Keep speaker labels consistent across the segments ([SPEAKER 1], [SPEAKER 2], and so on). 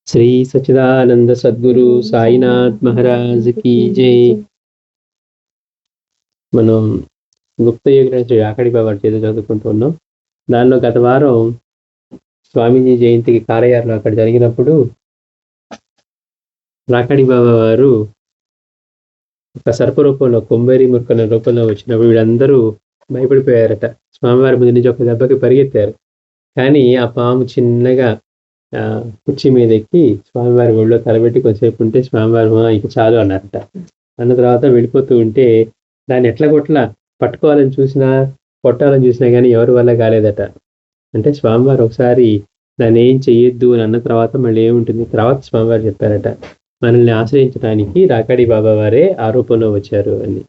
[SPEAKER 1] Shri Sachchidananda Sadhguru Sainath Maharaj key జై. మనం గుప్త యుగ శ్రీ రాకడి బాబా చేత చదువుకుంటూ ఉన్నాం. దానిలో గత వారం స్వామీజీ జయంతికి కారయార్లో అక్కడ జరిగినప్పుడు రాకడి బాబా వారు ఒక సర్ప రూపంలో కుంభేరి మురుకన రూపంలో వచ్చినప్పుడు వీళ్ళందరూ భయపడిపోయారట. స్వామివారి ముందు నుంచి ఒక దెబ్బకి పరిగెత్తారు. కానీ ఆ పాము చిన్నగా కుర్చీ మీద ఎక్కి స్వామివారి ఒళ్ళో తలబెట్టి కొంతసేపు ఉంటే స్వామివారి ఇక చాలు అన్నారట. అన్న తర్వాత వెళ్ళిపోతూ ఉంటే దాన్ని ఎట్లా పట్టుకోవాలని చూసినా కొట్టాలని చూసినా కానీ ఎవరి వల్ల కాలేదట. అంటే స్వామివారు ఒకసారి దాన్ని ఏం చెయ్యొద్దు అని అన్న తర్వాత మళ్ళీ ఏముంటుంది, తర్వాత స్వామివారు చెప్పారట మనల్ని ఆశ్రయించడానికి రాకాడి బాబా వారే ఆరోపణలో వచ్చారు అని.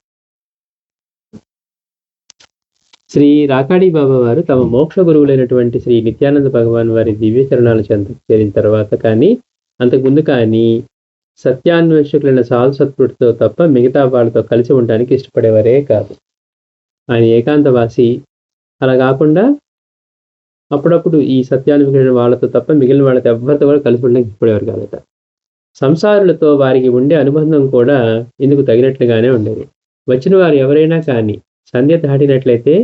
[SPEAKER 1] శ్రీ రాకాడి బాబా వారు తమ మోక్ష గురువులైనటువంటి శ్రీ నిత్యానంద భగవాన్ వారి దివ్య చరణాల చెంతకు చేరిన తర్వాత కానీ అంతకుముందు కానీ సత్యాన్వేషకులైన సాధు సత్పురుడితో తప్ప మిగతా వాళ్ళతో కలిసి ఉండడానికి ఇష్టపడేవారే కాదు. ఆయన ఏకాంతవాసి. అలా కాకుండా అప్పుడప్పుడు ఈ సత్యాన్వేషకులైన వాళ్ళతో తప్ప మిగిలిన వాళ్ళతో ఎవరితో కూడా కలిసి ఉండడానికి ఇష్టపడేవారు కాదట. సంసారులతో వారికి ఉండే అనుబంధం కూడా ఇందుకు తగినట్లుగానే ఉండేది. వచ్చిన వారు ఎవరైనా కానీ సంధ్య దాటినట్లయితే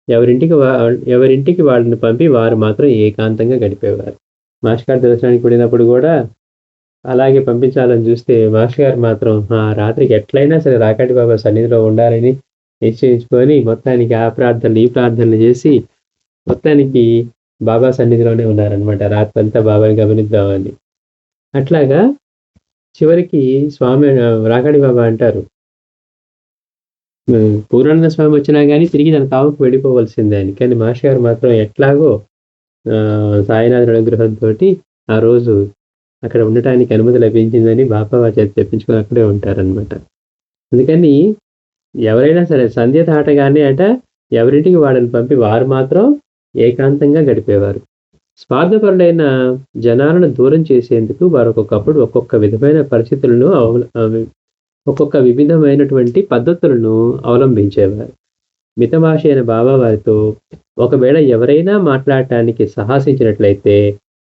[SPEAKER 1] ఎవరింటికి వాళ్ళని పంపి వారు మాత్రం ఏకాంతంగా గడిపేవారు. మాస్టర్ గారి దర్శనానికి వెళ్ళినప్పుడు కూడా అలాగే పంపించాలని చూస్తే మాస్టర్ గారు మాత్రం ఆ రాత్రికి ఎట్లయినా సరే రాకాటి బాబా సన్నిధిలో ఉండాలని నిశ్చయించుకొని మొత్తానికి ఆ ప్రార్థనలు ఈ ప్రార్థనలు చేసి మొత్తానికి బాబా సన్నిధిలోనే ఉన్నారనమాట. రాత్రి అంతా బాబాని గమనిద్దామని. అట్లాగా చివరికి స్వామి రాకాడి బాబా అంటారు, పూర్ణానంద స్వామి వచ్చినా కానీ తిరిగి తన తావుకు వెళ్ళిపోవలసిందే అని. కానీ మాస్టర్ గారు మాత్రం ఎట్లాగో సాయినాథుడి అనుగ్రహంతో ఆ రోజు అక్కడ ఉండటానికి అనుమతి లభించిందని బాబా వారి చేత తెప్పించుకొని అక్కడే ఉంటారనమాట. అందుకని ఎవరైనా సరే సంధ్య దాటగానే ఎవరింటికి వాళ్ళని పంపి వారు మాత్రం ఏకాంతంగా గడిపేవారు. స్వార్థపరులైన జనాలను దూరం చేసేందుకు వారు ఒక్కొక్కప్పుడు ఒక్కొక్క విధమైన పరిస్థితులను ఒక్కొక్క వివిధమైనటువంటి పద్ధతులను అవలంబించేవారు. మితభాష అయిన బాబా వారితో ఒకవేళ ఎవరైనా మాట్లాడటానికి సాహసించినట్లయితే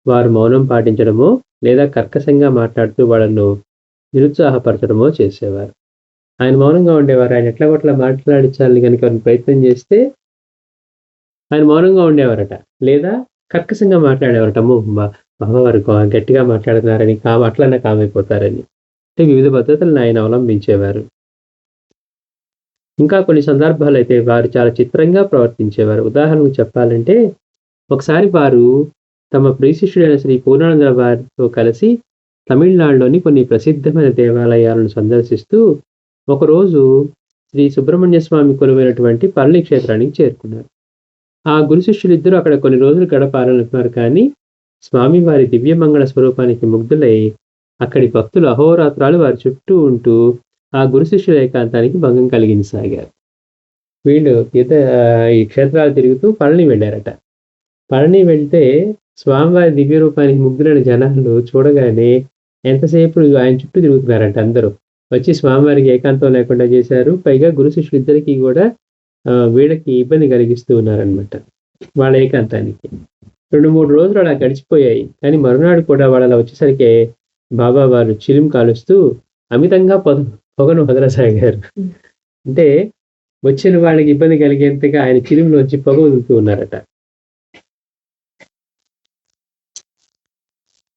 [SPEAKER 1] వారు మౌనం పాటించడమో లేదా కర్కశంగా మాట్లాడుతూ వాళ్ళను నిరుత్సాహపరచడమో చేసేవారు. ఆయన మౌనంగా ఉండేవారు. ఆయన ఎట్లా మాట్లాడించాలని కనుక ప్రయత్నం చేస్తే ఆయన మౌనంగా ఉండేవారట, లేదా కర్కశంగా మాట్లాడేవారట. బాబావారు గట్టిగా మాట్లాడుతున్నారని అట్లన్నా కామైపోతారని. అంటే వివిధ పద్ధతులను ఆయన అవలంబించేవారు. ఇంకా కొన్ని సందర్భాలు అయితే వారు చాలా చిత్రంగా ప్రవర్తించేవారు. ఉదాహరణకు చెప్పాలంటే ఒకసారి వారు తమ ప్రియశిష్యుడైన శ్రీ పూర్ణానంద వారితో కలిసి తమిళనాడులోని కొన్ని ప్రసిద్ధమైన దేవాలయాలను సందర్శిస్తూ ఒకరోజు శ్రీ సుబ్రహ్మణ్య స్వామి కొలువైనటువంటి పళని క్షేత్రానికి చేరుకున్నారు. ఆ గురు శిష్యులిద్దరూ అక్కడ కొన్ని రోజులు గడపాలనుకున్నారు. కానీ స్వామి వారి దివ్యమంగళ స్వరూపానికి ముగ్ధులై అక్కడి భక్తులు అహోరాత్రాలు వారి చుట్టూ ఉంటూ ఆ గురు శిష్యుల ఏకాంతానికి భంగం కలిగించసాగారు. వీళ్ళు ఈ క్షేత్రాలు తిరుగుతూ పళని వెళ్ళారట. పళని వెళ్తే స్వామివారి దివ్య రూపానికి ముగ్ధులైన జనాలు చూడగానే ఎంతసేపు ఆయన చుట్టూ తిరుగుతున్నారంట. అందరూ వచ్చి స్వామివారికి ఏకాంతం లేకుండా చేశారు. పైగా గురు శిష్యులిద్దరికీ కూడా వీళ్ళకి ఇబ్బంది కలిగిస్తూ ఉన్నారనమాట వాళ్ళ ఏకాంతానికి. 2-3 రోజులు అలా గడిచిపోయాయి. కానీ మరునాడు కూడా వాళ్ళ వచ్చేసరికి బాబా వారు చిలిం కాలుస్తూ అమితంగా పొగను వదలసాగారు. అంటే వచ్చిన వాళ్ళకి ఇబ్బంది కలిగేంతగా ఆయన చిలింలోంచి పొగ వదులుతూ ఉన్నారట.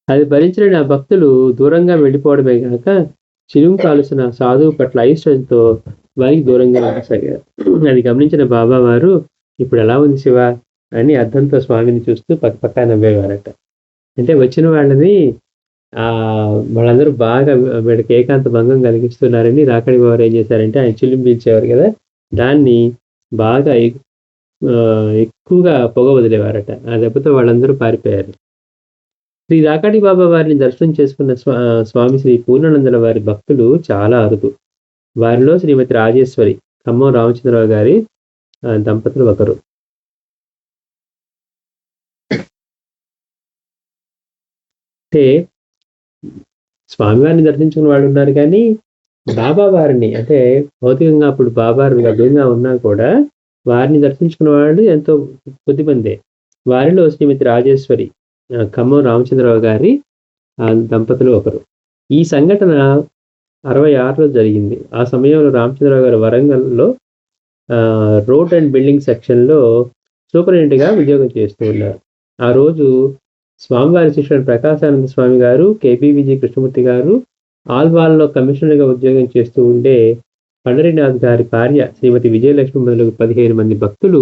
[SPEAKER 1] అది భరించిన భక్తులు దూరంగా వెళ్ళిపోవడమే కాక చిలిం కాలుసిన సాధువు పట్ల అయిష్టంతో వారికి దూరంగా వెళ్ళసాగారు. అది గమనించిన బాబా వారు ఇప్పుడు ఎలా ఉంది శివ అని అర్థంతో స్వామిని చూస్తూ పక్క నవ్వేవారట. అంటే వచ్చిన వాళ్ళని వాళ్ళందరూ బాగా వీళ్ళకి ఏకాంత భంగం కలిగిస్తున్నారని రాకాడి బాబు ఏం చేశారంటే ఆయన చిల్లిం పీల్చేవారు కదా, దాన్ని బాగా ఎక్కువగా పొగ వదిలేవారట. ఆ దెబ్బతో వాళ్ళందరూ పారిపోయారు. శ్రీ రాకాడి బాబా వారిని దర్శనం చేసుకున్న స్వామి శ్రీ పూర్ణానందుల వారి భక్తులు చాలా అరుదు. వారిలో శ్రీమతి రాజేశ్వరి, ఖమ్మం రామచంద్రరావు గారి దంపతులు ఒకరు. అంటే స్వామివారిని దర్శించుకున్న వాళ్ళు ఉన్నారు, కానీ బాబా వారిని అంటే భౌతికంగా అప్పుడు బాబా లభ్యంగా ఉన్నా కూడా వారిని దర్శించుకున్న వాళ్ళు ఎంతో కొద్దిమందే. వారిలో శ్రీమతి రాజేశ్వరి, ఖమ్మం రామచంద్రరావు గారి ఆ దంపతులు ఒకరు. ఈ సంఘటన 66లో జరిగింది. ఆ సమయంలో రామచంద్రరావు గారు వరంగల్‌లో రోడ్ అండ్ బిల్డింగ్ సెక్షన్‌లో సూపరింటెండెంట్‌గా ఉద్యోగం చేస్తూ ఉన్నారు. ఆ రోజు స్వామివారి శిష్యుడు ప్రకాశానంద స్వామి గారు, కేపీవిజి కృష్ణమూర్తి గారు ఆల్వాల్‌లో కమిషనర్‌గా ఉద్యోగం చేస్తూ ఉండే పండరీనాథ్ గారి భార్య శ్రీమతి విజయలక్ష్మి మొదలగు 15 మంది భక్తులు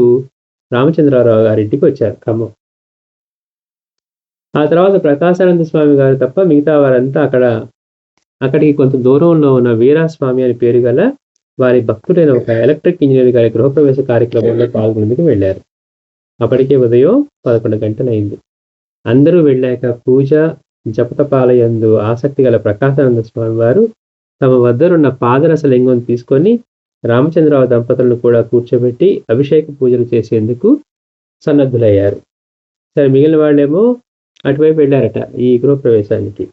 [SPEAKER 1] రామచంద్రరావు గారింటికి వచ్చారు ఖమ్మం. ఆ తర్వాత ప్రకాశానంద స్వామి గారు తప్ప మిగతా వారంతా అక్కడికి కొంత దూరంలో ఉన్న వీరాస్వామి అని పేరు గల వారి భక్తుడైన ఒక ఎలక్ట్రిక్ ఇంజనీర్ గారి గృహప్రవేశ కార్యక్రమంలో పాల్గొనేందుకు వెళ్లారు. అప్పటికే ఉదయం 11 గంటలైంది. అందరూ వెళ్ళాక పూజ జపతపాలయందు ఆసక్తి గల ప్రకాశానంద స్వామి వారు తమ వద్దనున్న పాదరస లింగం తీసుకొని రామచంద్రరావు దంపతులను కూడా కూర్చోబెట్టి అభిషేక పూజలు చేసేందుకు సన్నద్ధులయ్యారు. సరే, మిగిలిన వాళ్ళేమో అటువైపు వెళ్ళారట ఈ గృహప్రవేశానికి.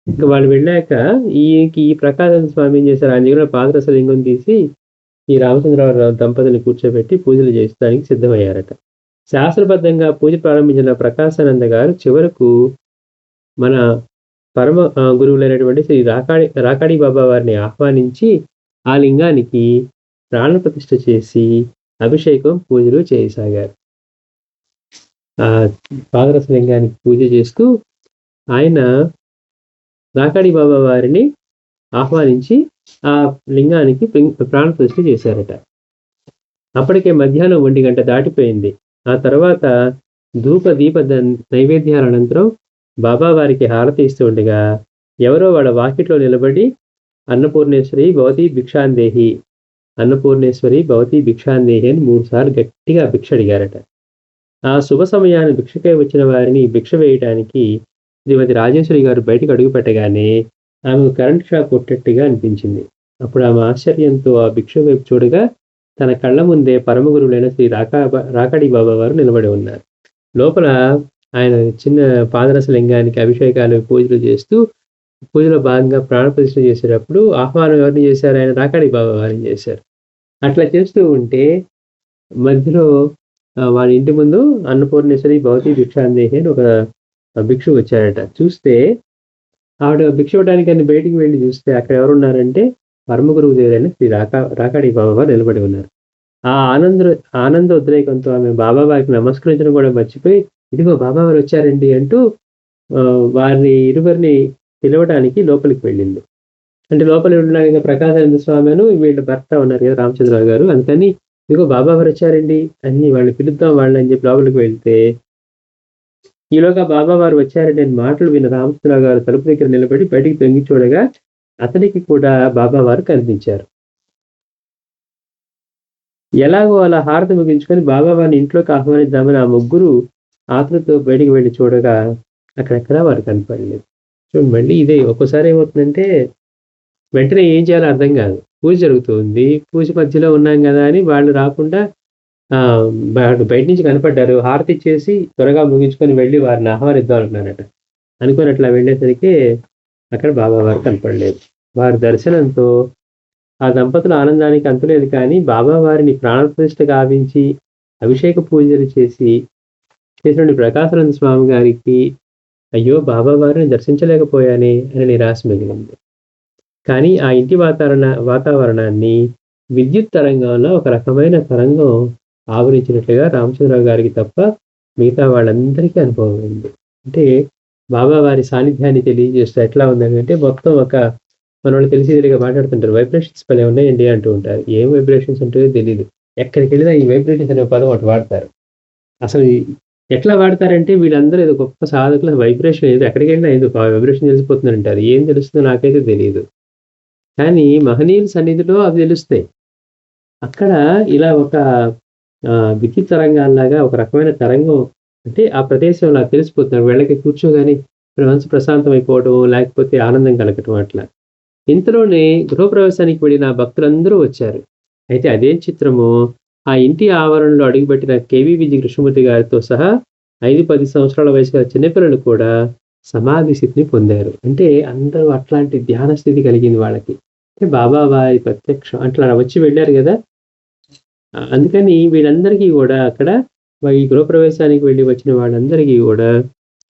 [SPEAKER 1] ఇంకా వాళ్ళు వెళ్ళాక ఈ ప్రకాశానంద స్వామి ఏం చేశారు, ఆయన దగ్గర పాదరస లింగం తీసి ఈ రామచంద్రరావు దంపతులను కూర్చోబెట్టి పూజలు చేసడానికి సిద్ధమయ్యారట. శాస్త్రబద్ధంగా పూజ ప్రారంభించిన ప్రకాశానంద గారు చివరకు మన పరమ గురువులైనటువంటి శ్రీ రాకాడి బాబా వారిని ఆహ్వానించి ఆ లింగానికి ప్రాణప్రతిష్ఠ చేసి అభిషేకం పూజలు చేయసాగారు. ఆ పాదరస లింగానికి పూజ చేస్తూ ఆయన రాకాడి బాబా వారిని ఆహ్వానించి ఆ లింగానికి ప్రాణప్రతిష్ఠ చేశారట. అప్పటికే మధ్యాహ్నం 1 గంట దాటిపోయింది. ఆ తర్వాత ధూప దీప నైవేద్యాల అనంతరం బాబా వారికి హారతి ఇస్తూ ఉండగా ఎవరో వాళ్ళ వాకిట్లో నిలబడి అన్నపూర్ణేశ్వరి భవతి భిక్షాందేహి, అన్నపూర్ణేశ్వరి భవతి భిక్షాందేహి అని 3 సార్లు గట్టిగా భిక్ష అడిగారట. ఆ శుభ సమయాన్ని భిక్షకై వచ్చిన వారిని భిక్ష వేయటానికి శ్రీమతి రాజేశ్వరి గారు బయటకు అడుగు పెట్టగానే ఆమెకు కరెంట్ షాక్ కొట్టేట్టుగా అనిపించింది. అప్పుడు ఆమె ఆశ్చర్యంతో ఆ భిక్ష వైపు చూడగా తన కళ్ళ ముందే పరమగురువులైన శ్రీ రాకాడి బాబా వారు నిలబడి ఉన్నారు. లోపల ఆయన చిన్న పాదరస లింగానికి అభిషేకాలు పూజలు చేస్తూ పూజలో భాగంగా ప్రాణప్రతిష్ఠ చేసేటప్పుడు ఆహ్వానం ఎవరిని చేశారు, ఆయన రాకాడి బాబా వారిని చేశారు. అట్లా చేస్తూ ఉంటే మధ్యలో వాళ్ళ ఇంటి ముందు అన్నపూర్ణేశ్వరి భవతి భిక్షాందేహి అని ఒక భిక్షు వచ్చారట. చూస్తే ఆవిడ భిక్ష ఇవ్వడానికి బయటికి వెళ్ళి చూస్తే అక్కడ ఎవరున్నారంటే పరమ గురువు దేవుడైన శ్రీ రాకాడి బాబా వారు నిలబడి ఉన్నారు. ఆ ఆనంద ఉద్రేకంతో ఆమె బాబా వారికి నమస్కరించడం కూడా మర్చిపోయి ఇదిగో బాబా వారు వచ్చారండి అంటూ వారిని ఇరువురిని పిలవడానికి లోపలికి వెళ్ళింది. అంటే లోపలి ఉన్న ప్రకాశానంద స్వామిను వీళ్ళ భర్త ఉన్నారు కదా రామచంద్రరావు గారు, అందుకని ఇదిగో బాబా వారు వచ్చారండి అని వాళ్ళని పిలుద్దాం వాళ్ళని అని చెప్పి లోపలికి వెళ్తే ఈలోగా బాబా వారు వచ్చారండి అని మాటలు విన్న రామచంద్రరావు గారు తలుపు దగ్గర నిలబడి బయటికి తొంగి చూడగా అతనికి కూడా బాబా వారు కనిపించారు. ఎలాగో అలా హారతి ముగించుకొని బాబా వారిని ఇంట్లోకి ఆహ్వానిద్దామని ఆ ముగ్గురు ఆతృతో బయటికి వెళ్ళి చూడగా అక్కడెక్కడా వారు కనపడలేదు. చూడండి, మళ్ళీ ఇదే ఒక్కోసారి ఏమవుతుందంటే వెంటనే ఏం చేయాలో అర్థం కాదు. పూజ జరుగుతుంది, పూజ మధ్యలో ఉన్నాం కదా అని వాళ్ళు రాకుండా బయట నుంచి కనపడ్డారు. హారతి ఇచ్చేసి త్వరగా ముగించుకొని వెళ్ళి వారిని ఆహ్వానిద్దాం అనుకున్నారట. అనుకుని అట్లా వెళ్ళేసరికి అక్కడ బాబా వారు కనపడలేదు. వారి దర్శనంతో ఆ దంపతుల ఆనందానికి అంతులేదు. కానీ బాబా వారిని ప్రాణప్రతిష్ఠ గావించి అభిషేక పూజలు చేసినటువంటి ప్రకాశానంద స్వామి గారికి అయ్యో బాబా వారిని దర్శించలేకపోయానే అని నిరాశ మిగిలింది. కానీ ఆ ఇంటి వాతావరణాన్ని విద్యుత్ తరంగంలో ఒక రకమైన తరంగం ఆవరించినట్లుగా రామచంద్రరావు గారికి తప్ప మిగతా వాళ్ళందరికీ అనుభవం అయింది. అంటే బాబా వారి సాన్నిధ్యాన్ని తెలియజేస్తూ ఎట్లా ఉందంటే మొత్తం మన వాళ్ళు తెలిసిగా మాట్లాడుతుంటారు, వైబ్రేషన్స్ పని ఉన్నాయండి అంటూ ఉంటారు. ఏం వైబ్రేషన్స్ ఉంటాయో తెలియదు. ఎక్కడికి వెళ్ళినా ఈ వైబ్రేషన్స్ అనే పదం ఒకటి వాడతారు. అసలు ఎట్లా వాడతారంటే వీళ్ళందరూ ఏదో గొప్ప సాధకుల వైబ్రేషన్ ఏదో ఎక్కడికి వెళ్ళినా ఏదో వైబ్రేషన్ తెలిసిపోతుంది అంటారు. ఏం తెలుస్తుందో నాకైతే తెలియదు. కానీ మహనీయుల సన్నిధిలో అవి తెలుస్తాయి. అక్కడ ఇలా ఒక విద్యుత్ తరంగాల్లాగా ఒక రకమైన తరంగం అంటే ఆ ప్రదేశంలో తెలిసిపోతున్నారు. వీళ్ళకి కూర్చోగానే మనసు ప్రశాంతం అయిపోవడం, లేకపోతే ఆనందం కలగటం అట్లా. ఇంతలోనే గృహప్రవేశానికి వెళ్ళిన భక్తులందరూ వచ్చారు. అయితే అదేం చిత్రమో ఆ ఇంటి ఆవరణలో అడుగుపెట్టిన కేవీవిజి కృష్ణమూర్తి గారితో సహా 5-10 సంవత్సరాల వయసు గల చిన్నపిల్లలు కూడా సమాధి స్థితిని పొందారు. అంటే అందరూ అట్లాంటి ధ్యాన స్థితి కలిగింది వాళ్ళకి. అంటే బాబా వారి ప్రత్యక్షం అట్లా వచ్చి వెళ్ళారు కదా. అందుకని వీళ్ళందరికీ కూడా అక్కడ ఈ గృహప్రవేశానికి వెళ్ళి వచ్చిన వాళ్ళందరికీ కూడా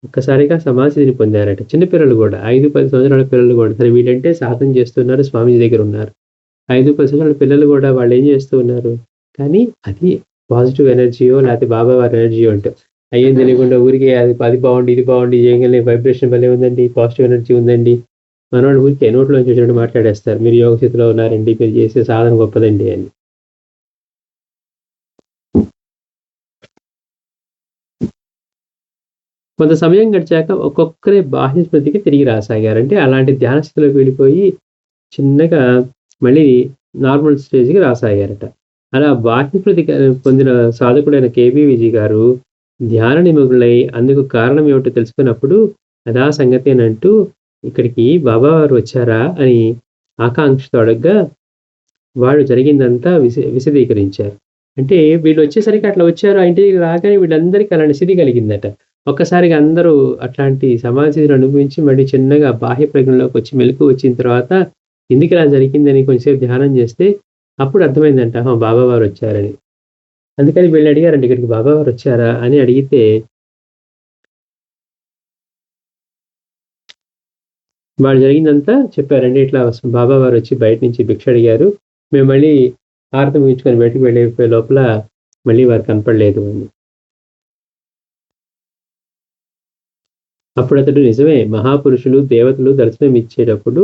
[SPEAKER 1] ఒక్కసారిగా సమాధిని పొందారట. చిన్న పిల్లలు కూడా 5-10 సంవత్సరాల పిల్లలు కూడా. సరే వీళ్ళంటే సాధన చేస్తున్నారు, స్వామీజీ దగ్గర ఉన్నారు. 5-10 సంవత్సరాల పిల్లలు కూడా వాళ్ళేం చేస్తూ ఉన్నారు. కానీ అది పాజిటివ్ ఎనర్జీయో లేకపోతే బాబా వారి ఎనర్జీయో అంటే అయ్యేం తెలియకుండా ఊరికే అది బాగుండి, ఇది బాగుండి చేయగలే వైబ్రేషన్ భలే ఉందండి, పాజిటివ్ ఎనర్జీ ఉందండి. మనోళ్ళు ఊరికే నోట్లోంచి వచ్చినట్టు మాట్లాడేస్తారు. మీరు యోగ స్థితిలో ఉన్నారండి, మీరు చేసే సాధన గొప్పదండి అని. కొంత సమయం గడిచాక ఒక్కొక్కరే బాహ్య స్మృతికి తిరిగి రాసాగారు. అంటే అలాంటి ధ్యాన స్థితిలోకి వెళ్ళిపోయి చిన్నగా మళ్ళీ నార్మల్ స్టేజ్‌కి రాసాగారట. అలా బాహ్య స్మృతి పొందిన సాధకుడైన కేబీవీజీ గారు ధ్యాన నిమగ్నులై అందుకు కారణం ఏమిటో తెలుసుకున్నప్పుడు అదా సంగతి అని అంటూ ఇక్కడికి బాబా వారు వచ్చారా అని ఆకాంక్షతో అడగ్గా వాళ్ళు జరిగిందంతా విశదీకరించారు. అంటే వీళ్ళు వచ్చేసరికి అట్లా వచ్చారు. ఆ ఇంటికి రాగానే వీళ్ళందరికీ అలాంటి స్థితి కలిగిందట. ఒక్కసారిగా అందరూ అట్లాంటి సమాధిని అనుభవించి మళ్ళీ చిన్నగా బాహ్య ప్రజ్ఞలోకి వచ్చి మెలుకువ వచ్చిన తర్వాత ఎందుకు ఇలా జరిగిందని కొంచెంసేపు ధ్యానం చేస్తే అప్పుడు అర్థమైందంట. బాబా వారు వచ్చారని. అందుకని వీళ్ళు అడిగారంట, ఇక్కడికి బాబా వారు వచ్చారా అని అడిగితే వాళ్ళు జరిగిందంతా చెప్పారండి. ఇట్లా బాబా వారు వచ్చి బయట నుంచి భిక్ష అడిగారు. మేము మళ్ళీ హారతి ముగించుకొని బయటకు వెళ్ళిపోయే లోపల మళ్ళీ వారు కనపడలేదు అని. అప్పుడు అతడు నిజమే, మహాపురుషులు దేవతలు దర్శనం ఇచ్చేటప్పుడు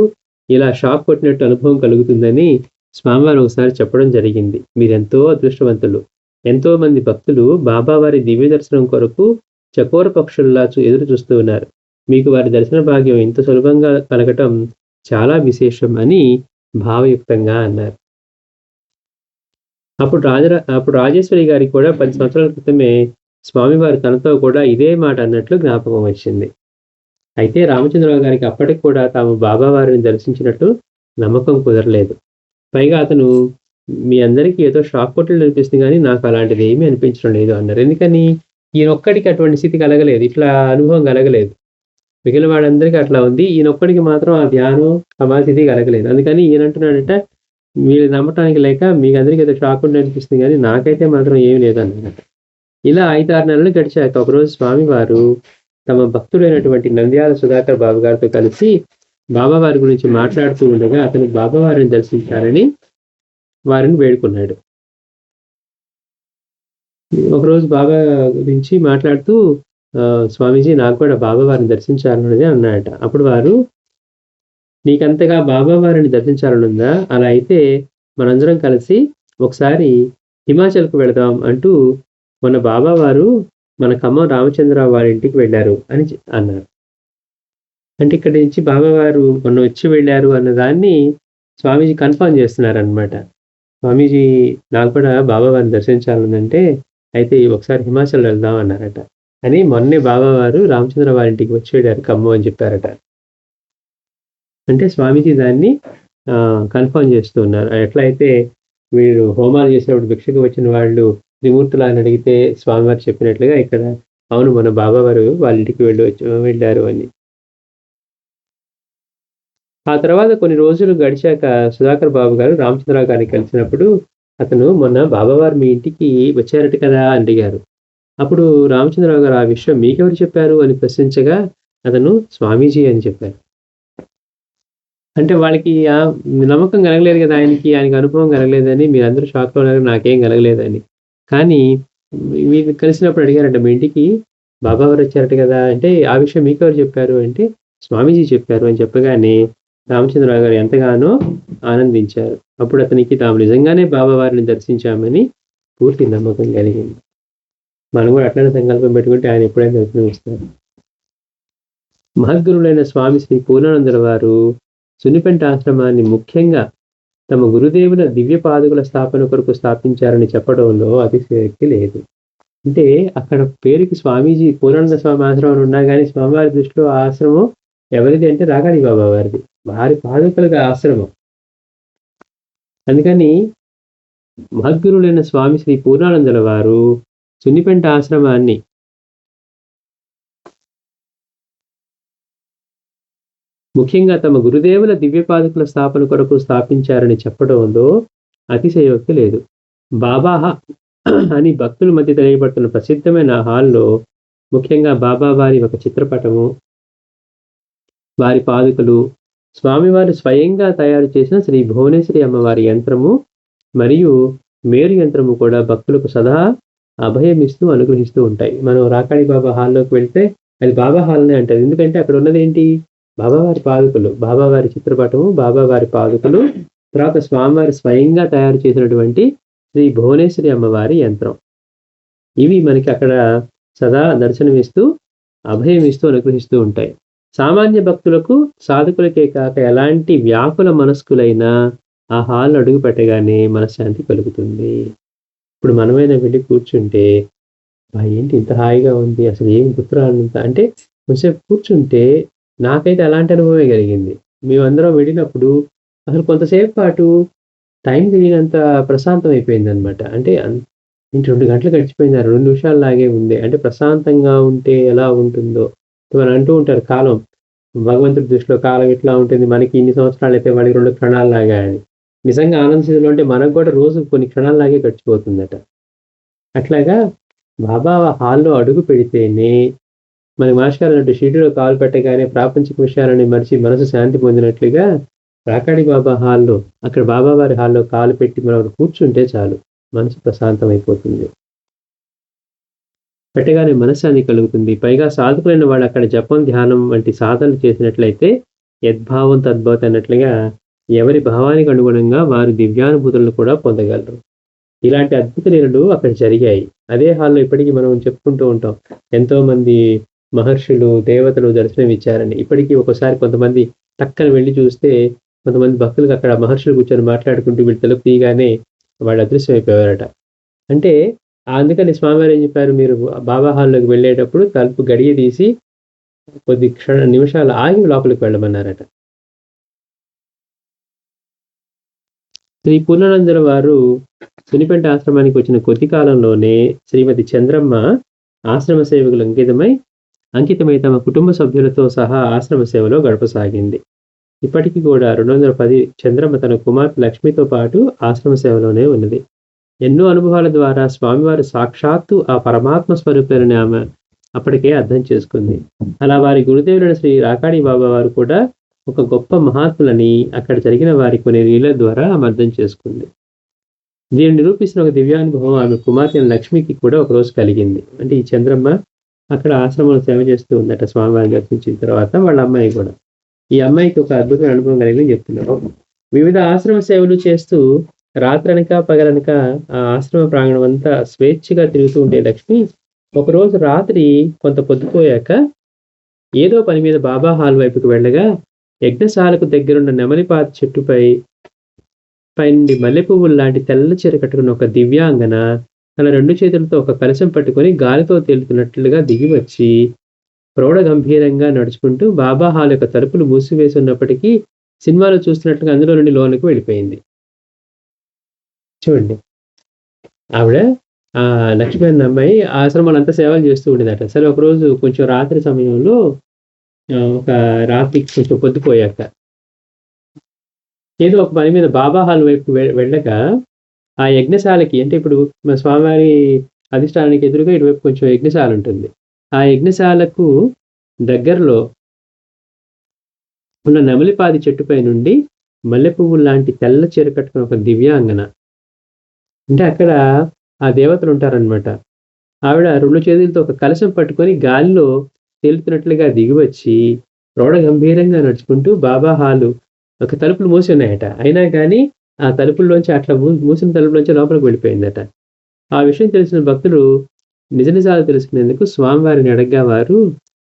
[SPEAKER 1] ఇలా షాక్ కొట్టినట్టు అనుభవం కలుగుతుందని స్వామివారు ఒకసారి చెప్పడం జరిగింది. మీరెంతో అదృష్టవంతులు. ఎంతో మంది భక్తులు బాబా వారి దివ్య దర్శనం కొరకు చకోర పక్షుల్లా ఎదురు చూస్తూ ఉన్నారు. మీకు వారి దర్శన భాగ్యం ఇంత సులభంగా కలగటం చాలా విశేషం అని భావయుక్తంగా అన్నారు. అప్పుడు రాజేశ్వరి గారికి కూడా 10 సంవత్సరాల క్రితమే స్వామివారు తనతో కూడా ఇదే మాట అన్నట్లు జ్ఞాపకం వచ్చింది. అయితే రామచంద్రరావు గారికి అప్పటికి కూడా తాము బాబా వారిని దర్శించినట్టు నమ్మకం కుదరలేదు. పైగా అతను మీ అందరికీ ఏదో షాక్ కొట్టలు అనిపిస్తుంది కానీ నాకు అలాంటిది ఏమీ అనిపించడం లేదు అన్నారు. ఎందుకని ఈయనొక్కడికి అటువంటి స్థితి కలగలేదు, ఇట్లా అనుభవం కలగలేదు. మిగిలిన వాళ్ళందరికీ అట్లా ఉంది, ఈయనొక్కడికి మాత్రం ఆ ధ్యానం సమాధిది కలగలేదు. అందుకని ఈయన అంటున్నాడంట, మీరు నమ్మటానికి లేక మీకు అందరికీ ఏదో షాక్ కొట్టలు అనిపిస్తుంది కానీ నాకైతే మాత్రం ఏమీ లేదన్నమాట. ఇలా 5-6 నెలలు గడిచాక ఒకరోజు స్వామివారు తమ భక్తుడైనటువంటి నంద్యాల సుధాకర్ బాబు గారితో కలిసి బాబా వారి గురించి మాట్లాడుతూ ఉండగా అతను బాబా వారిని దర్శించాలని వారిని వేడుకున్నాడు. ఒకరోజు బాబా గురించి మాట్లాడుతూ స్వామీజీ నాకు కూడా బాబా వారిని దర్శించాలన్నది అన్నాడట. అప్పుడు వారు, నీకంతగా బాబా వారిని దర్శించాలనుందా? అలా అయితే మనందరం కలిసి ఒకసారి హిమాచల్కు వెళదాం అంటూ మొన్న బాబా వారు మన ఖమ్మం రామచంద్రరావు వారి ఇంటికి వెళ్ళారు అని అన్నారు. అంటే ఇక్కడి నుంచి బాబా వారు మొన్న వచ్చి వెళ్ళారు అన్న దాన్ని స్వామీజీ కన్ఫర్మ్ చేస్తున్నారనమాట. స్వామీజీ నాకు కూడా బాబా వారిని దర్శించాలనంటే అయితే ఒకసారి హిమాచల్ వెళ్దాం అన్నారట. అని మొన్నే బాబా వారు రామచంద్ర వారి ఇంటికి వచ్చి వెళ్ళారు ఖమ్మం అని చెప్పారట. అంటే స్వామీజీ దాన్ని కన్ఫర్మ్ చేస్తూ ఉన్నారు. ఎట్లయితే వీళ్ళు హోమాలు చేసినప్పుడు భిక్షకు వచ్చిన వాళ్ళు త్రిమూర్తులు అని అడిగితే స్వామివారు చెప్పినట్లుగా ఇక్కడ అవును మన బాబా వారు వాళ్ళ ఇంటికి వెళ్ళారు అని. ఆ తర్వాత కొన్ని రోజులు గడిచాక సుధాకర్ బాబు గారు రామచంద్రరావు గారిని కలిసినప్పుడు అతను మొన్న బాబావారు మీ ఇంటికి వచ్చారట కదా అని అడిగారు. అప్పుడు రామచంద్రరావు గారు ఆ విషయం మీకెవరు చెప్పారు అని ప్రశ్నించగా అతను స్వామీజీ అని చెప్పారు. అంటే వాళ్ళకి నమ్మకం కలగలేదు కదా, ఆయనకి అనుభవం కలగలేదని, మీరందరూ షాక్లో ఉన్నారు, నాకేం కలగలేదని. కానీ మీరు కలిసినప్పుడు అడిగారంట, మీ ఇంటికి బాబావారు వచ్చారట కదా అంటే ఆ విషయం మీకెవరు చెప్పారు అంటే స్వామీజీ చెప్పారు అని చెప్పగానే రామచంద్రరావు గారు ఎంతగానో ఆనందించారు. అప్పుడు అతనికి తాము నిజంగానే బాబావారిని దర్శించామని పూర్తి నమ్మకం కలిగింది. మనం కూడా అట్లనే సంకల్పం పెట్టుకుంటే ఆయన ఎప్పుడైనా దర్శనం ఇస్తారు. మహద్గురులైన స్వామి శ్రీ పూర్ణానందుల వారు సున్నిపెంట ఆశ్రమాన్ని ముఖ్యంగా తమ గురుదేవుల దివ్య పాదుకుల స్థాపన కొరకు స్థాపించారని చెప్పడంలో అతిశయోక్తి లేదు. అంటే అక్కడ పేరుకి స్వామీజీ పూర్ణానంద స్వామి ఆశ్రమం ఉన్నా కానీ స్వామివారి దృష్టిలో ఆ ఆశ్రమం ఎవరిది అంటే రాగాడి బాబా వారిది, వారి పాదుకలుగా ఆశ్రమం. అందుకని మహద్గురులైన స్వామి శ్రీ పూర్ణానందుల వారు సున్నిపెంట ఆశ్రమాన్ని ముఖ్యంగా తమ గురుదేవుల దివ్యపాదుకుల స్థాపన కొరకు స్థాపించారని చెప్పడంలో అతిశయోక్తి లేదు. బాబా అని భక్తుల మధ్య తెలియబడుతున్న ప్రసిద్ధమైన హాల్లో ముఖ్యంగా బాబా వారి ఒక చిత్రపటము, వారి పాదుకలు, స్వామివారు స్వయంగా తయారు చేసిన శ్రీ భువనేశ్వరి అమ్మవారి యంత్రము మరియు మేరు యంత్రము కూడా భక్తులకు సదా అభయమిస్తూ అనుగ్రహిస్తూ ఉంటాయి. మనం రాకాడి బాబా హాల్లోకి వెళ్తే అది బాబా హాల్నే అంటారు. ఎందుకంటే అక్కడ ఉన్నది ఏంటి? బాబావారి పాదుకలు, బాబావారి చిత్రపటము, బాబావారి పాదుకలు, తర్వాత స్వామివారి స్వయంగా తయారు చేసినటువంటి శ్రీ భువనేశ్వరి అమ్మవారి యంత్రం. ఇవి మనకి అక్కడ సదా దర్శనమిస్తూ అభయమిస్తూ అనుగ్రహిస్తూ ఉంటాయి. సామాన్య భక్తులకు, సాధకులకే కాక ఎలాంటి వ్యాకుల మనస్కులైనా ఆ హాల్ అడుగు పెట్టగానే మనశ్శాంతి కలుగుతుంది. ఇప్పుడు మనమైనా వెళ్ళి కూర్చుంటే ఏంటి ఇంత హాయిగా ఉంది, అసలు ఏం గుర్తురానంత అంటే కొంచెంసేపు కూర్చుంటే నాకైతే అలాంటి అనుభవమే కలిగింది. మేమందరం వెళ్ళినప్పుడు అసలు కొంతసేపు పాటు టైం తెలియనంత ప్రశాంతం అయిపోయిందనమాట. అంటే 2 గంటలు గడిచిపోయింది, 2 నిమిషాలు లాగే ఉంది. అంటే ప్రశాంతంగా ఉంటే ఎలా ఉంటుందో మనం అంటూ ఉంటారు, కాలం భగవంతుడి దృష్టిలో కాలం ఎట్లా ఉంటుంది, మనకి ఇన్ని సంవత్సరాలు అయితే వాడికి 2 క్షణాల్లాగా అని. నిజంగా ఆనంద స్థితిలో ఉంటే మనకు కూడా రోజు కొన్ని క్షణాల్లాగే గడిచిపోతుందట. అట్లాగా బాబా హాల్లో అడుగు పెడితేనే మన మాస్టర్ అన్నట్టు షిరిడీలో కాలు పెట్టగానే ప్రాపంచిక విషయాలని మరిచి మనసు శాంతి పొందినట్లుగా రాకాడి బాబా హాల్లో, అక్కడ బాబావారి హాల్లో కాలు పెట్టి మనం కూర్చుంటే చాలు మనసు ప్రశాంతం అయిపోతుంది. పెట్టగానే మనశ్శాంతి కలుగుతుంది. పైగా సాధకులైన వాళ్ళు అక్కడ జపం, ధ్యానం వంటి సాధనలు చేసినట్లయితే యద్భావం తద్భవతి అన్నట్లుగా ఎవరి భావానికి అనుగుణంగా వారు దివ్యానుభూతులను కూడా పొందగలరు. ఇలాంటి అద్భుత లీలలు అక్కడ జరిగాయి. అదే హాల్లో ఇప్పటికీ మనం చెప్పుకుంటూ ఉంటాం, ఎంతో మంది మహర్షులు, దేవతలు దర్శనం ఇచ్చారని. ఇప్పటికీ ఒక్కోసారి కొంతమంది టక్కన వెళ్ళి చూస్తే కొంతమంది భక్తులకు అక్కడ మహర్షులు కూర్చొని మాట్లాడుకుంటూ వీళ్ళు తలుపు తీయగానే వాళ్ళు అదృశ్యం అయిపోయారట. అంటే అందుకని స్వామివారు ఏం చెప్పారు, మీరు బాబా హాల్లోకి వెళ్ళేటప్పుడు తలుపు గడియ తీసి కొద్ది నిమిషాలు ఆగి లోపలికి వెళ్ళమన్నారట. శ్రీ పూర్ణానందర వారు సునిపెంట ఆశ్రమానికి వచ్చిన కొద్ది కాలంలోనే శ్రీమతి చంద్రమ్మ ఆశ్రమ సేవకులు అంకితమై తమ కుటుంబ సభ్యులతో సహా ఆశ్రమ సేవలో గడపసాగింది. ఇప్పటికీ కూడా 210 చంద్రమ్మ తన కుమార్తె లక్ష్మితో పాటు ఆశ్రమ సేవలోనే ఉన్నది. ఎన్నో అనుభవాల ద్వారా స్వామివారు సాక్షాత్తు ఆ పరమాత్మ స్వరూపాలని ఆమె అప్పటికే అర్థం చేసుకుంది. అలా వారి గురుదేవులైన శ్రీ రాకాడి బాబా వారు కూడా ఒక గొప్ప మహాత్ములని అక్కడ జరిగిన వారి కొన్ని లీల ద్వారా ఆమె అర్థం చేసుకుంది. దీన్ని నిరూపిస్తున్న ఒక దివ్యానుభవం ఆమె కుమార్తె లక్ష్మికి కూడా ఒకరోజు కలిగింది. అంటే ఈ చంద్రమ్మ అక్కడ ఆశ్రమంలో సేవ చేస్తూ ఉందట స్వామివారిని దర్శించిన తర్వాత. వాళ్ళ అమ్మాయి కూడా, ఈ అమ్మాయికి ఒక అద్భుతమైన అనుభవం కలిగిందని చెప్తున్నారు. వివిధ ఆశ్రమ సేవలు చేస్తూ రాత్రనక పగలనక ఆ ఆశ్రమ ప్రాంగణం అంతా స్వేచ్ఛగా తిరుగుతూ ఉండే లక్ష్మి ఒకరోజు రాత్రి కొంత పొద్దుపోయాక ఏదో పని మీద బాబా హాల్ వైపుకు వెళ్ళగా యజ్ఞశాలకు దగ్గరున్న నెమలిపాత చెట్టుపై నుండి మల్లె పువ్వులు లాంటి తెల్ల చీర కట్టుకున్న ఒక దివ్యాంగన తన 2 చేతులతో ఒక కలశం పట్టుకొని గాలితో తేలుతున్నట్లుగా దిగి వచ్చి ప్రౌఢ గంభీరంగా నడుచుకుంటూ బాబా హాల్ యొక్క తలుపులు మూసివేసి ఉన్నప్పటికీ సినిమాలో చూస్తున్నట్లుగా అందులో నుండి లోనికి వెళ్ళిపోయింది. చూడండి, ఆవిడ లక్ష్మీ అన్న అమ్మాయి ఆశ్రమాలు అంతా సేవలు చేస్తూ ఉండేదట. సరే ఒకరోజు కొంచెం రాత్రి సమయంలో ఒక రాత్రికి కొంచెం పొద్దుపోయాక ఏదో ఒక పని మీద బాబా హాల్ వైపు వెళ్ళగా ఆ యజ్ఞశాలకి, అంటే ఇప్పుడు మన స్వామివారి అధిష్టానానికి ఎదురుగా ఇటువైపు కొంచెం యజ్ఞశాల ఉంటుంది. ఆ యజ్ఞశాలకు దగ్గరలో ఉన్న నెమలిపాది చెట్టుపై నుండి మల్లె పువ్వులు లాంటి తెల్ల చీర కట్టుకున్న ఒక దివ్యాంగన, అంటే అక్కడ ఆ దేవతలు ఉంటారనమాట. ఆవిడ 2 చేతులతో ఒక కలశం పట్టుకొని గాలిలో తేలుతున్నట్లుగా దిగివచ్చి ప్రౌఢ గంభీరంగా నడుచుకుంటూ బాబా హాలు ఒక తలుపులు మూసి ఉన్నాయట. అయినా కానీ ఆ తలుపుల్లోంచి అట్లా మూసిన తలుపులోంచి లోపలికి వెళ్ళిపోయిందట. ఆ విషయం తెలిసిన భక్తులు నిజ నిజాలు తెలుసుకునేందుకు స్వామివారిని అడగ్గా వారు,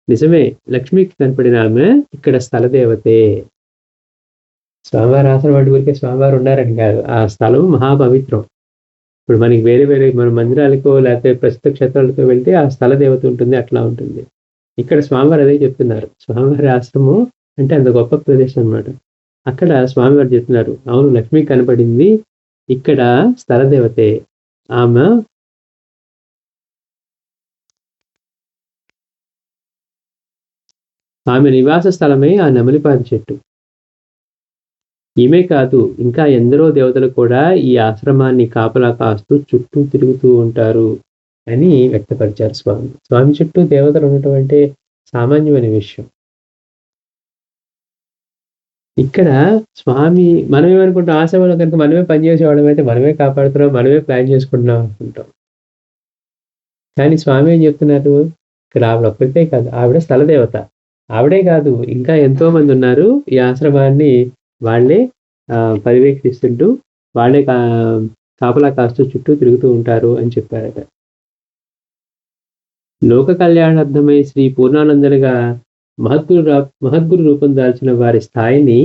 [SPEAKER 1] నిజమే, లక్ష్మికి కనపడిన ఆమె ఇక్కడ స్థల దేవతే. స్వామివారి ఆశ్రమం వాటి ఊరికే స్వామివారు ఉన్నారని కాదు, ఆ స్థలం మహాపవిత్రం. ఇప్పుడు మనకి వేరే మన మందిరాలకో లేకపోతే ప్రసిద్ధ క్షేత్రాలకో వెళ్తే ఆ స్థల దేవత ఉంటుంది, అట్లా ఉంటుంది. ఇక్కడ స్వామివారు అదే చెప్తున్నారు. స్వామివారి ఆశ్రమం అంటే అంత గొప్ప ప్రదేశం అన్నమాట. అక్కడ స్వామివారు చెప్తున్నారు, అవును, లక్ష్మి కనపడింది, ఇక్కడ స్థల దేవతే ఆమె నివాస స్థలమే ఆ నెమలిపాది చెట్టు. ఈమె కాదు, ఇంకా ఎందరో దేవతలు కూడా ఈ ఆశ్రమాన్ని కాపలా కాస్తూ చుట్టూ తిరుగుతూ ఉంటారు. అని వ్యక్తపరిచారు స్వామి. స్వామి చుట్టూ దేవతలు ఉండటం అంటే సామాన్యమైన విషయం. ఇక్కడ స్వామి మనమేమనుకుంటాం ఆ సమయంలో కనుక మనమే పని చేసేవాళ్ళమైతే మనమే కాపాడుతున్నాం, మనమే ప్లాన్ చేసుకుంటున్నాం అనుకుంటాం. కానీ స్వామి ఏం చెప్తున్నారు? ఇక్కడ ఆవిడొక్కతే కాదు. ఆవిడ స్థల దేవత. ఆవిడే కాదు ఇంకా ఎంతో మంది ఉన్నారు. ఈ ఆశ్రమాన్ని వాళ్ళే పర్యవేక్షిస్తుంటూ వాళ్ళే కాపలా కాస్తూ చుట్టూ తిరుగుతూ ఉంటారు అని చెప్పారట. లోక కళ్యాణార్థమై శ్రీ పూర్ణానందులుగా మహద్గురు రూపం దాల్చిన వారి స్థాయిని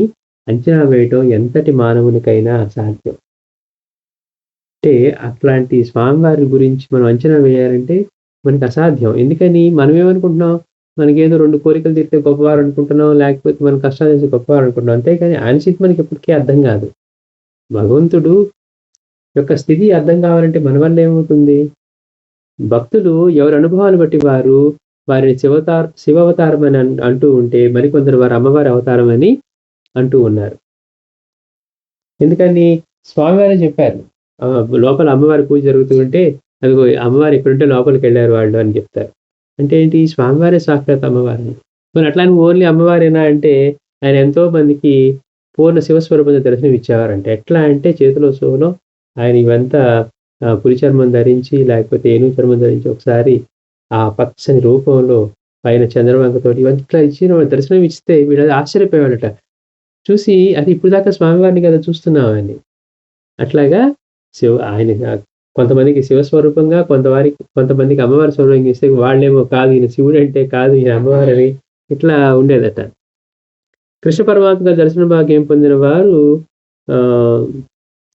[SPEAKER 1] అంచనా వేయటం ఎంతటి మానవునికైనా అసాధ్యం. అంటే అట్లాంటి స్వామివారి గురించి మనం అంచనా వేయాలంటే మనకు అసాధ్యం. ఎందుకని మనం ఏమనుకుంటున్నాం? మనకేదో 2 కోరికలు తీరితే గొప్పవారు అనుకుంటున్నాం. లేకపోతే మన కష్టాలు తీరితే గొప్పవారు అనుకుంటున్నాం. అంతేకాని ఆయన స్థితి మనకి ఎప్పటికీ అర్థం కాదు. భగవంతుడు యొక్క స్థితి అర్థం కావాలంటే మన వల్ల ఏమవుతుంది? భక్తులు ఎవరి అనుభవాలు బట్టి వారు వారిని శివావతారం అని అంటూ ఉంటే మరికొందరు వారు అమ్మవారి అవతారం అని అంటూ ఉన్నారు. ఎందుకని స్వామివారే చెప్పారు. లోపల అమ్మవారి పూజ జరుగుతూ ఉంటే అదిగో అమ్మవారు ఎక్కడుంటే లోపలికి వెళ్ళారు వాళ్ళు అని చెప్తారు. అంటే ఏంటి? స్వామివారే సాక్షాత్ అమ్మవారిని. మరి అట్లా ఓన్లీ అమ్మవారేనా అంటే ఆయన ఎంతో మందికి పూర్ణ శివస్వరూపంగా దర్శనం ఇచ్చేవారంట. ఎట్లా అంటే చేతిలో సోలో ఆయన ఇవంతా పులి చర్మం ధరించి లేకపోతే ఏనుగు చర్మం ధరించి ఒకసారి ఆ పచ్చని రూపంలో పైన చంద్రవంకతోటి ఇవంతా ఇచ్చిన దర్శనం ఇస్తే వీళ్ళు ఆశ్చర్యపోయేవాళ్ళట. చూసి అది ఇప్పుడు దాకా స్వామివారిని కదా చూస్తున్నామని. అట్లాగా ఆయన కొంతమందికి శివస్వరూపంగా కొంతమందికి అమ్మవారి స్వరూపంగా ఇస్తే వాళ్ళేమో కాదు ఈయన శివుడు అంటే కాదు ఈయన అమ్మవారని ఇట్లా ఉండేదట. కృష్ణ పరమాత్మగా దర్శన భాగ్యం పొందిన వారు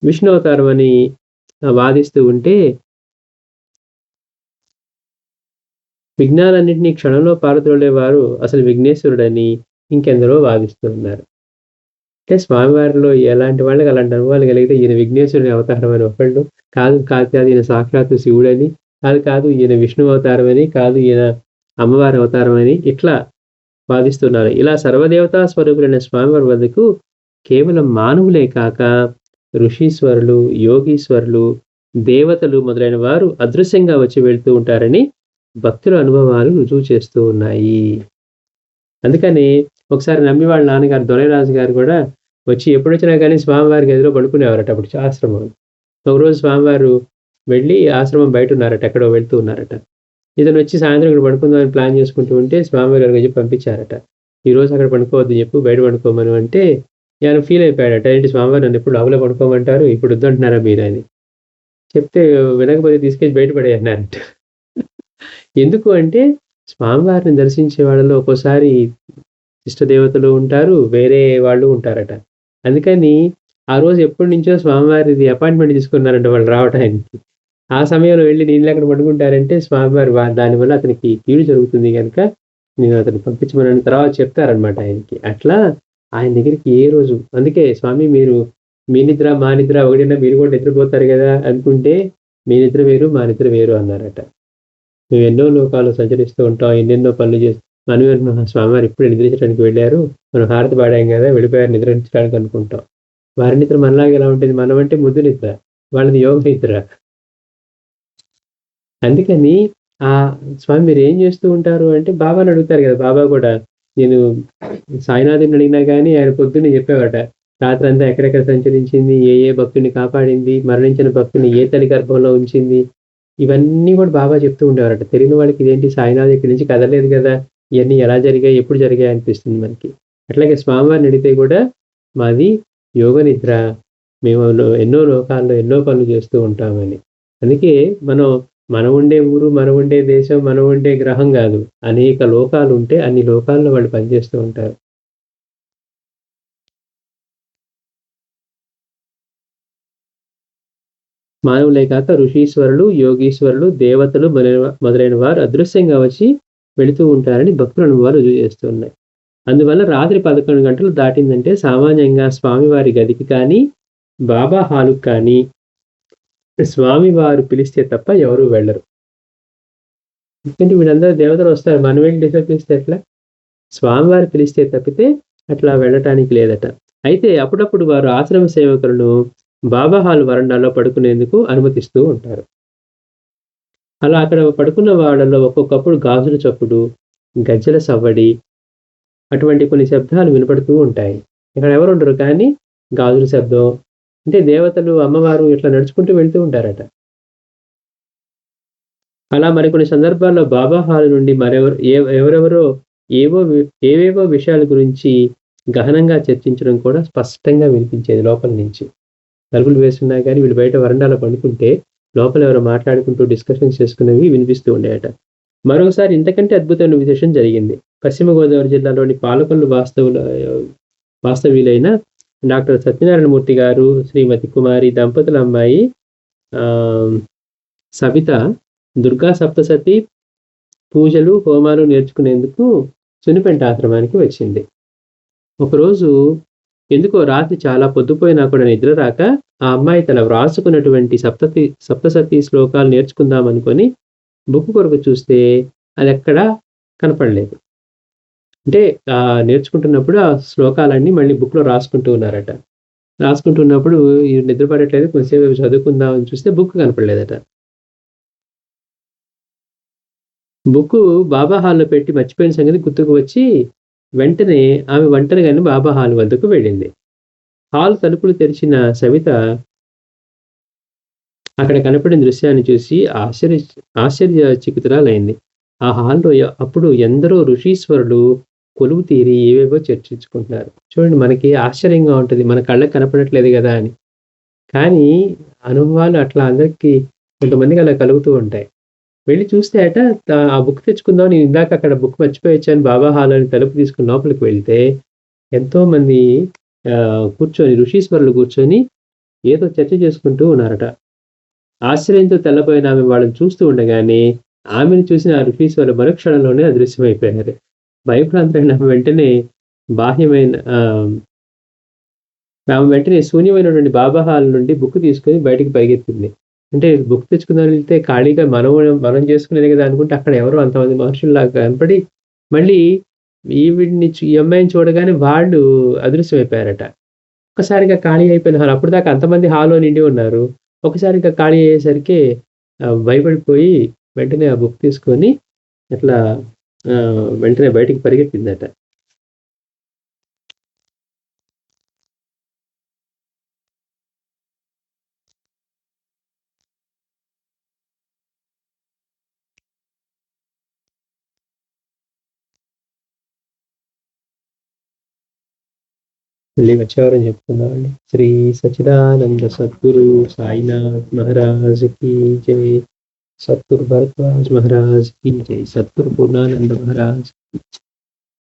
[SPEAKER 1] విష్ణు అవతారం అని వాదిస్తూ ఉంటే విఘ్నాలన్నింటినీ క్షణంలో పారద్రోలేవారు అసలు విఘ్నేశ్వరుడని ఇంకెందరో వాదిస్తూ ఉన్నారు. అంటే స్వామివారిలో ఎలాంటి వాళ్ళకి అలాంటి అనుభవాలు కలిగితే ఈయన విఘ్నేశ్వరుని అవతారం అని ఒకళ్ళు, కాదు ఈయన సాక్షాత్తు శివుడని, కాదు ఈయన విష్ణు అవతారం అని, కాదు ఈయన అమ్మవారి అవతారం అని ఇట్లా వాదిస్తున్నారు. ఇలా సర్వదేవతా స్వరూపులైన స్వామివారి వద్దకు కేవలం మానవులే కాక ఋషీశ్వరులు, యోగీశ్వరులు, దేవతలు మొదలైన వారు అదృశ్యంగా వచ్చి వెళ్తూ ఉంటారని భక్తుల అనుభవాలు రుజువు చేస్తూ ఉన్నాయి. అందుకని ఒకసారి నమ్మి వాళ్ళ నాన్నగారు దొరైరాజు గారు కూడా వచ్చి ఎప్పుడొచ్చినా కానీ స్వామివారి గదిలో పడుకునేవారట. అప్పుడు ఆశ్రమం. ఒకరోజు స్వామివారు వెళ్ళి ఆశ్రమం బయట ఉన్నారట, ఎక్కడో వెళ్తూ ఉన్నారట. ఇతను వచ్చి సాయంత్రం ఇక్కడ పడుకుందామని ప్లాన్ చేసుకుంటూ ఉంటే స్వామివారి గారికి చెప్పి పంపించారట. ఈరోజు అక్కడ పడుకోవద్దు చెప్పు, బయట పడుకోమని అంటే ఆయన ఫీల్ అయిపోయాడట. ఏంటి స్వామివారు నన్ను ఎప్పుడు లోపల పడుకోమంటారు, ఇప్పుడు వద్దంటున్నారా మీరు అని చెప్తే వినకపోతే తీసుకెళ్ళి బయటపడే అన్నారట. ఎందుకు అంటే స్వామివారిని దర్శించే వాళ్ళలో ఒక్కోసారి ఇష్టదేవతలు ఉంటారు, వేరే వాళ్ళు ఉంటారట. అందుకని ఆ రోజు ఎప్పటి నుంచో స్వామివారిది అపాయింట్మెంట్ తీసుకున్నారంట వాళ్ళు రావడానికి. ఆ సమయంలో వెళ్ళి నీళ్ళు అక్కడ పడుకుంటారంటే స్వామివారి దానివల్ల అతనికి కీడు జరుగుతుంది కనుక నేను అతను పంపించమని తర్వాత చెప్తారనమాట ఆయనకి. అట్లా ఆయన దగ్గరికి ఏ రోజు అందుకే స్వామి మీరు మీ నిద్ర మా నిద్ర ఒకటైనా మీరు కూడా నిద్రపోతారు కదా అనుకుంటే మీ నిద్ర వేరు మా నిద్ర వేరు అన్నారట. మేము ఎన్నో లోకాలు సంచరిస్తూ ఉంటాం, ఎన్నెన్నో పనులు చేస్తాం. మనం స్వామివారు ఇప్పుడే నిద్రించడానికి వెళ్ళారు, మనం హారతి పాడాం కదా వెళ్ళిపోయారు నిద్రించడానికి అనుకుంటాం. వారి నిద్ర మనలాగా ఎలా ఉంటుంది? మనం అంటే ముద్దు నిద్ర, వాళ్ళది యోగ నిద్ర. అందుకని ఆ స్వామి మీరు ఏం చేస్తూ ఉంటారు అంటే బాబాని అడుగుతారు కదా. బాబా కూడా నేను సాయినాథుని అడిగినా కానీ ఆయన పొద్దున్నే చెప్పేవాట రాత్రి అంతా ఎక్కడెక్కడ సంచరించింది, ఏ భక్తుని కాపాడింది, మరణించిన భక్తుని ఏ తల్లి గర్భంలో ఉంచింది, ఇవన్నీ కూడా బాబా చెప్తూ ఉండేవారట. తెలియని వాళ్ళకి ఇదేంటి సాయినాథ్ ఇక్కడి నుంచి కదలేదు కదా, ఇవన్నీ ఎలా జరిగాయి ఎప్పుడు జరిగాయి అనిపిస్తుంది మనకి. అట్లాగే స్వామివారిని అడిగితే కూడా మాది యోగ నిద్ర, మేము ఎన్నో లోకాల్లో ఎన్నో పనులు చేస్తూ ఉంటామని. అందుకే మనం ఉండే ఊరు, మనం ఉండే దేశం, మనం ఉండే గ్రహం కాదు, అనేక లోకాలు ఉంటే అన్ని లోకాల్లో వాళ్ళు పనిచేస్తూ ఉంటారు. మానవులే కాక ఋషీశ్వరులు, యోగీశ్వరులు, దేవతలు మొదలైన వారు అదృశ్యంగా వచ్చి వెళుతూ ఉంటారని భక్తుల అనుభవాలు రుజువు చేస్తున్నాయి. అందువల్ల రాత్రి 11 గంటలు దాటిందంటే సామాన్యంగా స్వామివారి గదికి కానీ బాబా హాలుకు కానీ స్వామివారు పిలిస్తే తప్ప ఎవరూ వెళ్ళరు. ఎందుకంటే వీళ్ళందరూ దేవతలు వస్తారు, మనం వెళ్ళి డిస్టర్బ్ చేస్తే ఎట్లా? స్వామివారు పిలిస్తే తప్పితే అట్లా వెళ్ళటానికి లేదట. అయితే అప్పుడప్పుడు వారు ఆశ్రమ సేవకులను బాబా హాల్ వరండాలో పడుకునేందుకు అనుమతిస్తూ ఉంటారు. అలా అక్కడ పడుకున్న వాళ్ళలో ఒక్కొక్కప్పుడు గాజుల చప్పుడు, గజ్జెల సవ్వడి అటువంటి కొన్ని శబ్దాలు వినపడుతూ ఉంటాయి. ఇక్కడ ఎవరుండరు కానీ గాజుల శబ్దం అంటే దేవతలు, అమ్మవారు ఇట్లా నడుచుకుంటూ వెళ్తూ ఉంటారట. అలా మరికొన్ని సందర్భాల్లో బాబా హాల్ నుండి ఎవరెవరో ఏవేవో విషయాల గురించి గహనంగా చర్చించడం కూడా స్పష్టంగా వినిపించేది లోపల నుంచి. తలుపులు వేసున్నా గానీ వీళ్ళు బయట వరండాలో పండుకుంటే లోపల ఎవరో మాట్లాడుకుంటూ డిస్కషన్స్ చేసుకునేవి వినిపిస్తూ ఉండేయట. మరోసారి ఇంతకంటే అద్భుతమైన విశేషం జరిగింది. పశ్చిమ గోదావరి జిల్లాలోని పాలకొల్లు వాస్తవ్యులైన డాక్టర్ సత్యనారాయణమూర్తి గారు, శ్రీమతి కుమారి దంపతుల అమ్మాయి సవిత దుర్గా సప్తసతి పూజలు, హోమాలు నేర్చుకునేందుకు సునిపెంట ఆశ్రమానికి వచ్చింది. ఒకరోజు ఎందుకో రాత్రి చాలా పొద్దుపోయినా కూడా నిద్ర రాక ఆ అమ్మాయి తన వ్రాసుకున్నటువంటి సప్తసతి శ్లోకాలు నేర్చుకుందామనుకొని బుక్ కొరకు చూస్తే అది ఎక్కడా కనపడలేదు. అంటే నేర్చుకుంటున్నప్పుడు ఆ శ్లోకాలన్నీ మళ్ళీ బుక్లో రాసుకుంటూ ఉన్నారట. రాసుకుంటున్నప్పుడు నిద్ర పడట్లేదు, కొంచెంసేపు చదువుకుందామని చూస్తే బుక్ కనపడలేదట. బుక్ బాబా హాల్లో పెట్టి మర్చిపోయిన సంగతి గుర్తుకు వచ్చి వెంటనే ఆమె ఒంటరిగానే బాబా హాల్ వద్దకు వెళ్ళింది. హాల్ తలుపులు తెరిచిన సవిత అక్కడ కనపడిన దృశ్యాన్ని చూసి ఆశ్చర్యచకితురాలైంది. ఆ హాల్లో అప్పుడు ఎందరో ఋషీశ్వరులు కొలువు తీరి ఏవేవో చర్చించుకుంటున్నారు. చూడండి, మనకి ఆశ్చర్యంగా ఉంటుంది, మన కళ్ళకి కనపడట్లేదు కదా అని. కానీ అనుభవాలు అట్లా అందరికీ కొంతమందికి అలా కలుగుతూ ఉంటాయి. వెళ్ళి చూస్తే ఆ బుక్ తెచ్చుకుందాం, నేను ఇందాక అక్కడ బుక్ మర్చిపోయి వచ్చాను బాబా హాల్ అని తలుపు తీసుకుని లోపలికి వెళ్తే ఎంతోమంది కూర్చొని ఋషీశ్వరులు కూర్చొని ఏదో చర్చ చేసుకుంటూ ఉన్నారట. ఆశ్చర్యంతో తెల్లబోయిన ఆమె వాళ్ళని చూస్తూ ఉండగానే ఆమెను చూసిన ఆ ఋషీశ్వరులు మరుక్షణంలోనే అదృశ్యమైపోయారు. భయభ్రాంతులైన ఆమె వెంటనే శూన్యమైనటువంటి బాబా హాల్ నుండి బుక్ తీసుకొని బయటికి పరిగెత్తింది. అంటే బుక్ తెచ్చుకుందాం వెళ్తే ఖాళీగా మనం చేసుకునేది కదా అనుకుంటే అక్కడ ఎవరో అంతమంది మనుషుల్లాగా కనపడి మళ్ళీ ఈ అమ్మాయిని చూడగానే వాళ్ళు అదృశ్యమైపోయారట. ఒక్కసారిగా ఖాళీ అయిపోయిన హాల్, అప్పుడు దాకా అంతమంది హాల్లో నిండి ఉన్నారు. ఒకసారిగా ఖాళీ అయ్యేసరికి భయపడిపోయి వెంటనే ఆ బుక్ తీసుకొని అట్లా వెంటనే బయటికి పరిగెత్తిందట. మళ్ళీ వచ్చేవారని చెప్తున్నామండి. శ్రీ సచిదానంద సద్గురు సాయినాథ్ మహారాజ్ की जय, सतगुरु भरद्वाज महाराज की जय, सतगुरु पूर्णानंद महाराज।